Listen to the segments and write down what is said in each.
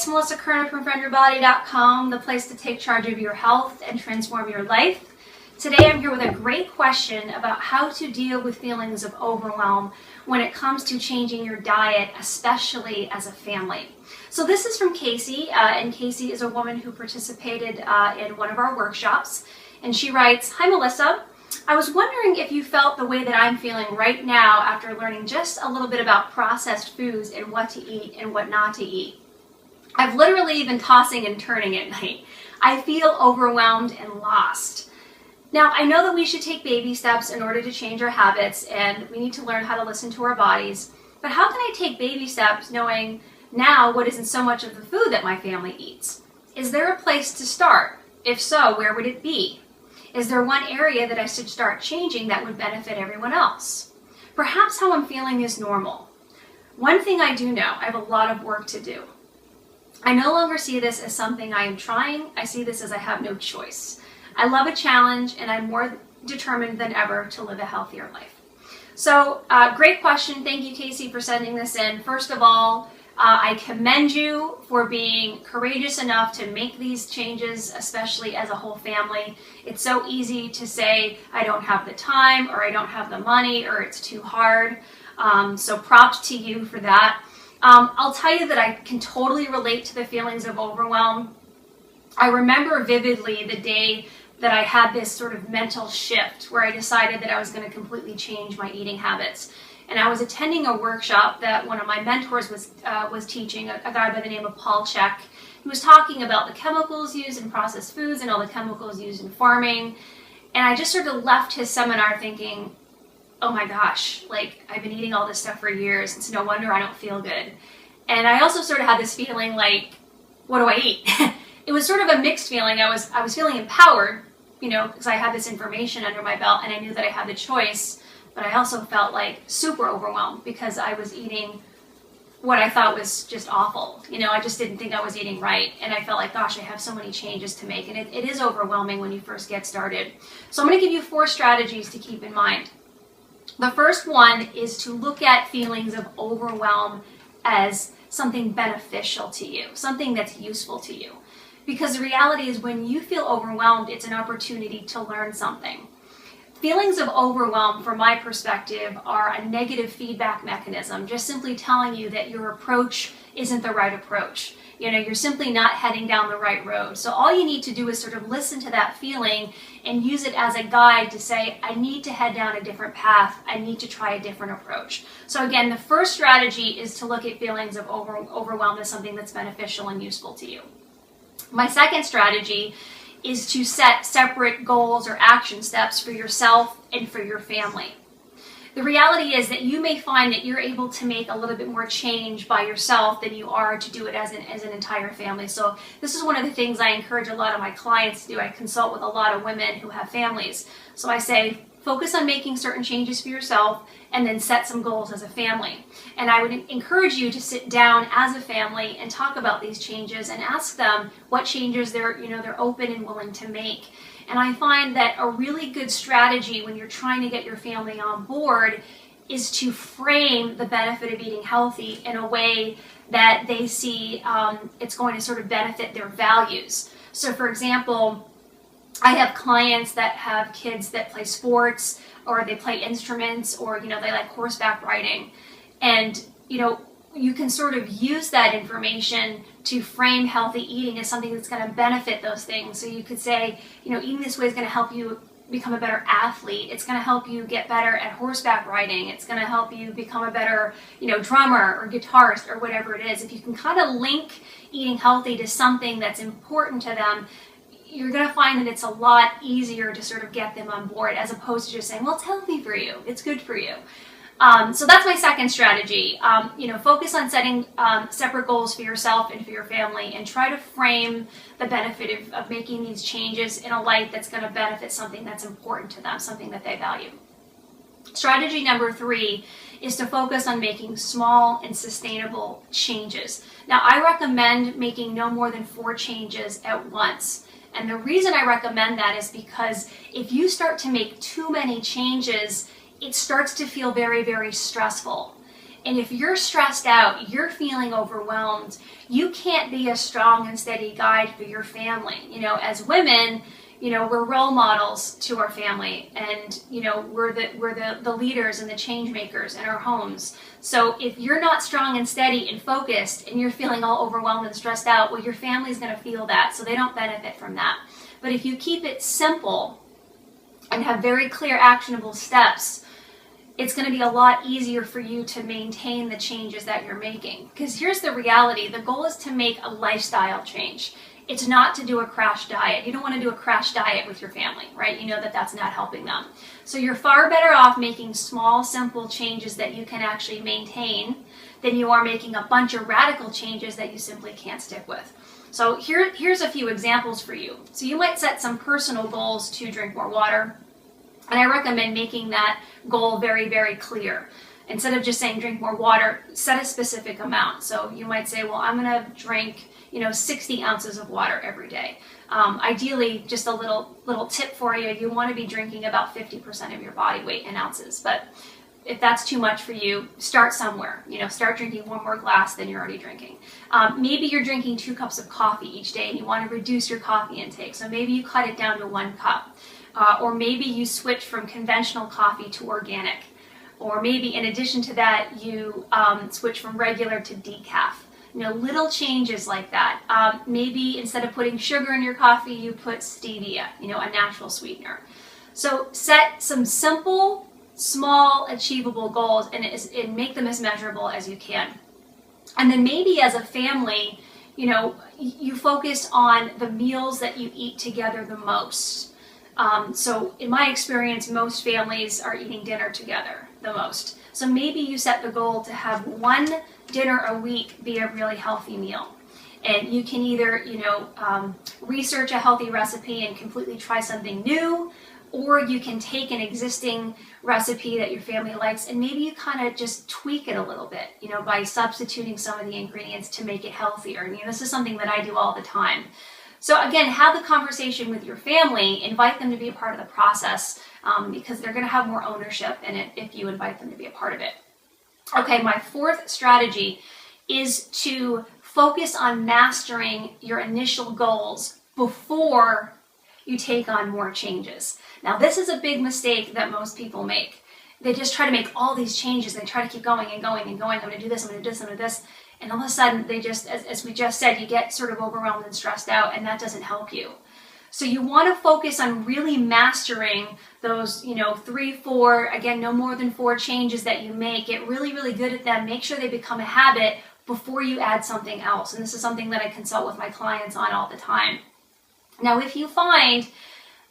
it's Melissa Koerner from FriendYourBody.com, the place to take charge of your health and transform your life. Today I'm here with a great question about how to deal with feelings of overwhelm when it comes to changing your diet, especially as a family. So this is from Casey, and Casey is a woman who participated in one of our workshops, and she writes, "Hi Melissa, I was wondering if you felt the way that I'm feeling right now after learning just a little bit about processed foods and what to eat and what not to eat. I've literally been tossing and turning at night. I feel overwhelmed and lost. Now, I know that we should take baby steps in order to change our habits, and we need to learn how to listen to our bodies, but how can I take baby steps knowing now what isn't so much of the food that my family eats? Is there a place to start? If so, where would it be? Is there one area that I should start changing that would benefit everyone else? Perhaps how I'm feeling is normal. One thing I do know, I have a lot of work to do. I no longer see this as something I am trying. I see this as I have no choice. I love a challenge, and I'm more determined than ever to live a healthier life." So, great question. Thank you, Casey, for sending this in. First of all, I commend you for being courageous enough to make these changes, especially as a whole family. It's so easy to say, I don't have the time, or I don't have the money, or it's too hard. So props to you for that. I'll tell you that I can totally relate to the feelings of overwhelm. I remember vividly the day that I had this sort of mental shift where I decided that I was going to completely change my eating habits. And I was attending a workshop that one of my mentors was teaching, a guy by the name of Paul Check. He was talking about the chemicals used in processed foods and all the chemicals used in farming. And I just sort of left his seminar thinking, oh my gosh, like I've been eating all this stuff for years. It's no wonder I don't feel good. And I also sort of had this feeling like, what do I eat? It was sort of a mixed feeling. I was feeling empowered, because I had this information under my belt and I knew that I had the choice, but I also felt like super overwhelmed because I was eating what I thought was just awful. I just didn't think I was eating right. And I felt like, gosh, I have so many changes to make. And it is overwhelming when you first get started. So I'm going to give you 4 strategies to keep in mind. The first one is to look at feelings of overwhelm as something beneficial to you, something that's useful to you. Because the reality is when you feel overwhelmed, it's an opportunity to learn something. Feelings of overwhelm, from my perspective, are a negative feedback mechanism, just simply telling you that your approach isn't the right approach. You're simply not heading down the right road. So all you need to do is sort of listen to that feeling and use it as a guide to say, I need to head down a different path. I need to try a different approach. So again, the first strategy is to look at feelings of overwhelm as something that's beneficial and useful to you. My second strategy is to set separate goals or action steps for yourself and for your family. The reality is that you may find that you're able to make a little bit more change by yourself than you are to do it as an entire family. So this is one of the things I encourage a lot of my clients to do. I consult with a lot of women who have families. So I say, focus on making certain changes for yourself and then set some goals as a family. And I would encourage you to sit down as a family and talk about these changes and ask them what changes they're open and willing to make. And I find that a really good strategy when you're trying to get your family on board is to frame the benefit of eating healthy in a way that they see it's going to sort of benefit their values. So for example, I have clients that have kids that play sports or they play instruments or, they like horseback riding. And, you can sort of use that information to frame healthy eating as something that's going to benefit those things. So you could say, eating this way is going to help you become a better athlete. It's going to help you get better at horseback riding. It's going to help you become a better, drummer or guitarist or whatever it is. If you can kind of link eating healthy to something that's important to them, you're going to find that it's a lot easier to sort of get them on board as opposed to just saying, well, it's healthy for you. It's good for you. So that's my second strategy. Focus on setting separate goals for yourself and for your family and try to frame the benefit of making these changes in a light that's going to benefit something that's important to them, something that they value. Strategy number 3 is to focus on making small and sustainable changes. Now, I recommend making no more than 4 changes at once. And the reason I recommend that is because if you start to make too many changes, it starts to feel very, very stressful. And if you're stressed out, you're feeling overwhelmed, you can't be a strong and steady guide for your family. As women, we're role models to our family, and we're the leaders and the change makers in our homes. So if you're not strong and steady and focused, and you're feeling all overwhelmed and stressed out, well, your family's going to feel that, so they don't benefit from that. But if you keep it simple and have very clear, actionable steps, it's going to be a lot easier for you to maintain the changes that you're making. Because here's the reality: the goal is to make a lifestyle change. It's not to do a crash diet. You don't want to do a crash diet with your family, right? You know that that's not helping them. So you're far better off making small, simple changes that you can actually maintain than you are making a bunch of radical changes that you simply can't stick with. So here's a few examples for you. So you might set some personal goals to drink more water, and I recommend making that goal very, very clear. Instead of just saying drink more water, set a specific amount. So you might say, well, I'm going to drink 60 ounces of water every day. Ideally, just a little tip for you, you want to be drinking about 50% of your body weight in ounces. But if that's too much for you, start somewhere. Start drinking one more glass than you're already drinking. Maybe you're drinking 2 cups of coffee each day and you want to reduce your coffee intake. So maybe you cut it down to 1 cup. Or maybe you switch from conventional coffee to organic. Or maybe in addition to that, you switch from regular to decaf. Little changes like that. Maybe instead of putting sugar in your coffee, you put stevia, a natural sweetener. So set some simple, small, achievable goals and make them as measurable as you can. And then maybe as a family, you focus on the meals that you eat together the most. So in my experience, most families are eating dinner together the most. So maybe you set the goal to have 1 dinner a week be a really healthy meal. And you can either, research a healthy recipe and completely try something new, or you can take an existing recipe that your family likes and maybe you kind of just tweak it a little bit, by substituting some of the ingredients to make it healthier. This is something that I do all the time. So again, have the conversation with your family, invite them to be a part of the process, because they're going to have more ownership in it if you invite them to be a part of it. Okay, my 4th strategy is to focus on mastering your initial goals before you take on more changes. Now, this is a big mistake that most people make. They just try to make all these changes. They try to keep going and going and going. I'm going to do this, I'm going to do this, I'm going to do this. And all of a sudden, they just, as we just said, you get sort of overwhelmed and stressed out, and that doesn't help you. So you want to focus on really mastering those, 3, 4, again, no more than 4 changes that you make. Get really, really good at them. Make sure they become a habit before you add something else. And this is something that I consult with my clients on all the time. Now, if you find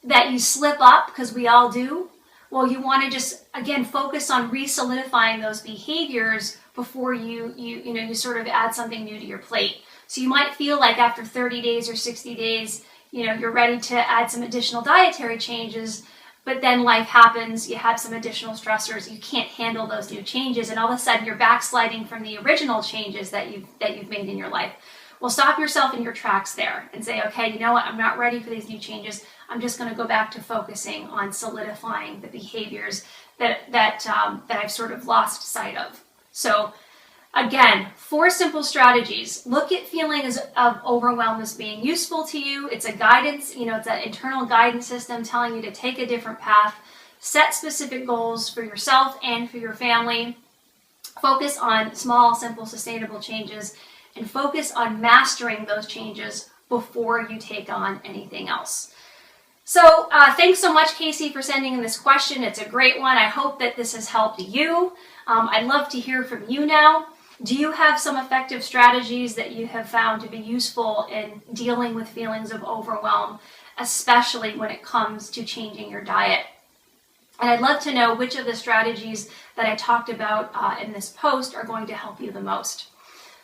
that you slip up, because we all do, well, you want to just, again, focus on re-solidifying those behaviors before you sort of add something new to your plate. So you might feel like after 30 days or 60 days, you're ready to add some additional dietary changes, but then life happens, you have some additional stressors, you can't handle those new changes, and all of a sudden you're backsliding from the original changes that you've made in your life. Well, stop yourself in your tracks there and say, okay, you know what, I'm not ready for these new changes. I'm just going to go back to focusing on solidifying the behaviors that I've sort of lost sight of. So again, 4 simple strategies. Look at feelings of overwhelm as being useful to you. It's a guidance, it's an internal guidance system telling you to take a different path. Set specific goals for yourself and for your family. Focus on small, simple, sustainable changes, and focus on mastering those changes before you take on anything else. So thanks so much, Casey, for sending in this question. It's a great one. I hope that this has helped you. I'd love to hear from you now. Do you have some effective strategies that you have found to be useful in dealing with feelings of overwhelm, especially when it comes to changing your diet? And I'd love to know which of the strategies that I talked about in this post are going to help you the most.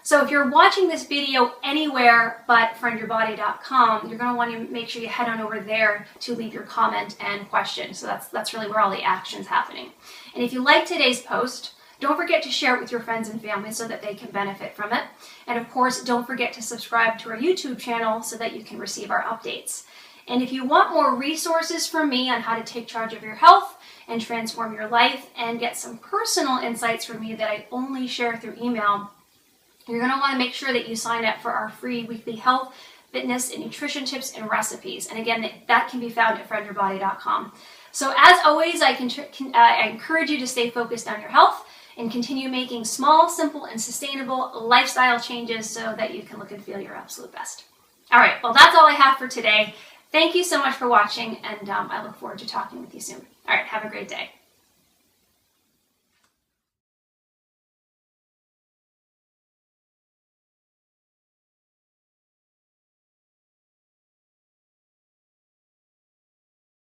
So if you're watching this video anywhere but friendyourbody.com, you're going to want to make sure you head on over there to leave your comment and question. So that's really where all the action's happening. And if you like today's post, don't forget to share it with your friends and family so that they can benefit from it. And of course, don't forget to subscribe to our YouTube channel so that you can receive our updates. And if you want more resources from me on how to take charge of your health and transform your life and get some personal insights from me that I only share through email, you're going to want to make sure that you sign up for our free weekly health, fitness, and nutrition tips and recipes. And again, that can be found at friendyourbody.com. So as always, I encourage you to stay focused on your health and continue making small, simple, and sustainable lifestyle changes so that you can look and feel your absolute best. All right, well, that's all I have for today. Thank you so much for watching, and I look forward to talking with you soon. All right, have a great day.